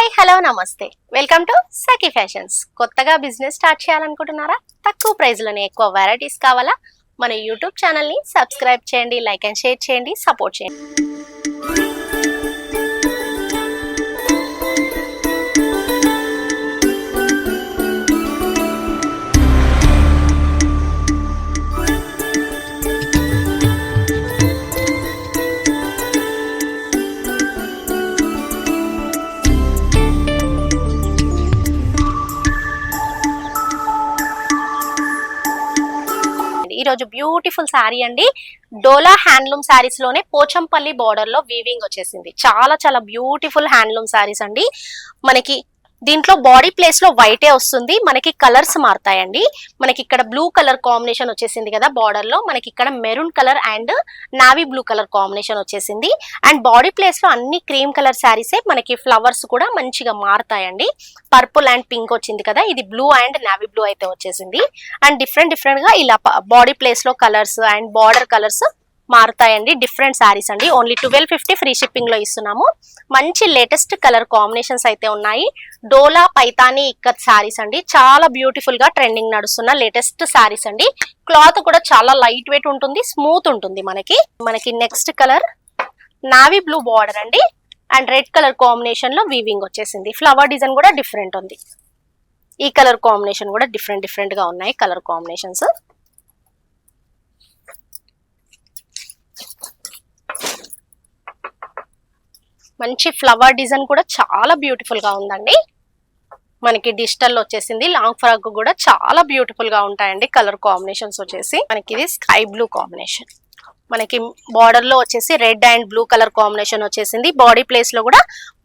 Hi hello నమస్తే welcome to Sakhi fashions. కొత్తగా business start చేయాలనుకుంటున్నారా? తక్కువ ప్రైస్లోనే ఎక్కువ వెరైటీస్ కావాలా? మన యూట్యూబ్ ఛానల్ని సబ్స్క్రైబ్ చేయండి, లైక్ అండ్ షేర్ చేయండి, సపోర్ట్ చేయండి. ఈ రోజు బ్యూటిఫుల్ శారీ అండి. డోలా హ్యాండ్లూమ్ శారీస్ లోనే పోచంపల్లి బార్డర్ లో వీవింగ్ వచ్చేసింది. చాలా చాలా బ్యూటిఫుల్ హ్యాండ్లూమ్ శారీస్ అండి. మనకి దీంట్లో బాడీ ప్లేస్ లో వైటే వస్తుంది. మనకి కలర్స్ మారుతాయండి. మనకి ఇక్కడ బ్లూ కలర్ కాంబినేషన్ వచ్చేసింది కదా బార్డర్ లో, మనకి ఇక్కడ maroon colour and navy blue colour combination వచ్చేసింది. అండ్ బాడీ ప్లేస్ లో అన్ని క్రీమ్ కలర్ శారీసే. మనకి ఫ్లవర్స్ కూడా మంచిగా మారుతాయండి. పర్పుల్ అండ్ పింక్ వచ్చింది కదా, ఇది బ్లూ అండ్ నావీ బ్లూ అయితే వచ్చేసింది. అండ్ డిఫరెంట్ గా ఇలా బాడీ ప్లేస్ లో కలర్స్ అండ్ బార్డర్ కలర్స్ మారుతాయండి. డిఫరెంట్ శారీస్ అండి. ఓన్లీ 1250 ఫ్రీ షిప్పింగ్ లో ఇస్తున్నాము. మంచి లేటెస్ట్ కలర్ కాంబినేషన్స్ అయితే ఉన్నాయి. డోలా పైతానీ ఇక్కత్ శారీస్ అండి. చాలా బ్యూటిఫుల్ గా ట్రెండింగ్ నడుస్తున్న లేటెస్ట్ శారీస్ అండి. క్లాత్ కూడా చాలా లైట్ వెయిట్ ఉంటుంది, స్మూత్ ఉంటుంది. మనకి next colour navy blue border అండి. అండ్ రెడ్ కలర్ కాంబినేషన్ లో వీవింగ్ వచ్చేసింది. ఫ్లవర్ డిజైన్ కూడా డిఫరెంట్ ఉంది. ఈ కలర్ కాంబినేషన్ కూడా డిఫరెంట్ గా ఉన్నాయి కలర్ కాంబినేషన్స్. మంచి ఫ్లవర్ డిజైన్ కూడా చాలా బ్యూటిఫుల్ గా ఉందండి. మనకి డిజిటల్ వచ్చేసింది. లాంగ్ ఫ్రాక్ కూడా చాలా బ్యూటిఫుల్ గా ఉంటాయండి. కలర్ కాంబినేషన్స్ వచ్చేసి మనకి ఇది స్కై బ్లూ కాంబినేషన్. మనకి బార్డర్ లో వచ్చేసి red and blue colour combination వచ్చేసింది. బాడీ ప్లేస్ లో కూడా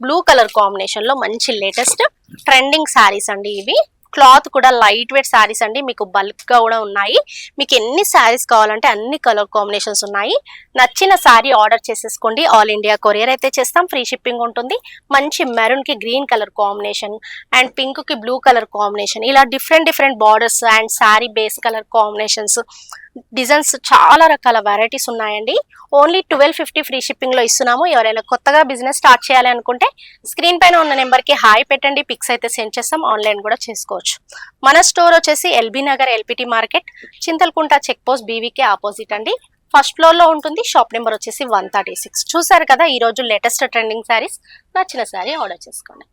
బ్లూ కలర్ కాంబినేషన్ లో మంచి లేటెస్ట్ ట్రెండింగ్ శారీస్ అండి ఇవి. క్లాత్ కూడా లైట్ వెయిట్ శారీస్ అండి. మీకు బల్క్ గా కూడా ఉన్నాయి. మీకు ఎన్ని శారీస్ కావాలంటే అన్ని కలర్ కాంబినేషన్స్ ఉన్నాయి. నచ్చిన శారీ ఆర్డర్ చేసేసుకోండి. ఆల్ ఇండియా కొరియర్ అయితే చేస్తాం. ఫ్రీ షిప్పింగ్ ఉంటుంది. మంచి మెరూన్ కి green colour combination and pink కి బ్లూ కలర్ కాంబినేషన్, ఇలా different borders and sari base colour combinations, designs చాలా రకాల వెరైటీస్ ఉన్నాయండి. ఓన్లీ 1250 ఫ్రీ షిప్పింగ్ లో ఇస్తున్నాము. ఎవరైనా కొత్తగా బిజినెస్ స్టార్ట్ చేయాలి అనుకుంటే స్క్రీన్ పైన ఉన్న నెంబర్ కి హాయ్ పెట్టండి. పిక్స్ అయితే సెండ్ చేస్తాం. ఆన్లైన్ కూడా చేసుకోవచ్చు. మన స్టోర్ వచ్చేసి LB Nagar LPT market, Chintalkunta check post, BVK opposite అండి. ఫస్ట్ ఫ్లోర్ లో ఉంటుంది. షాప్ నెంబర్ వచ్చేసి 136. చూసారు కదా ఈ రోజు లేటెస్ట్ ట్రెండింగ్ శారీస్. నచ్చిన శారీ ఆర్డర్ చేసుకోండి.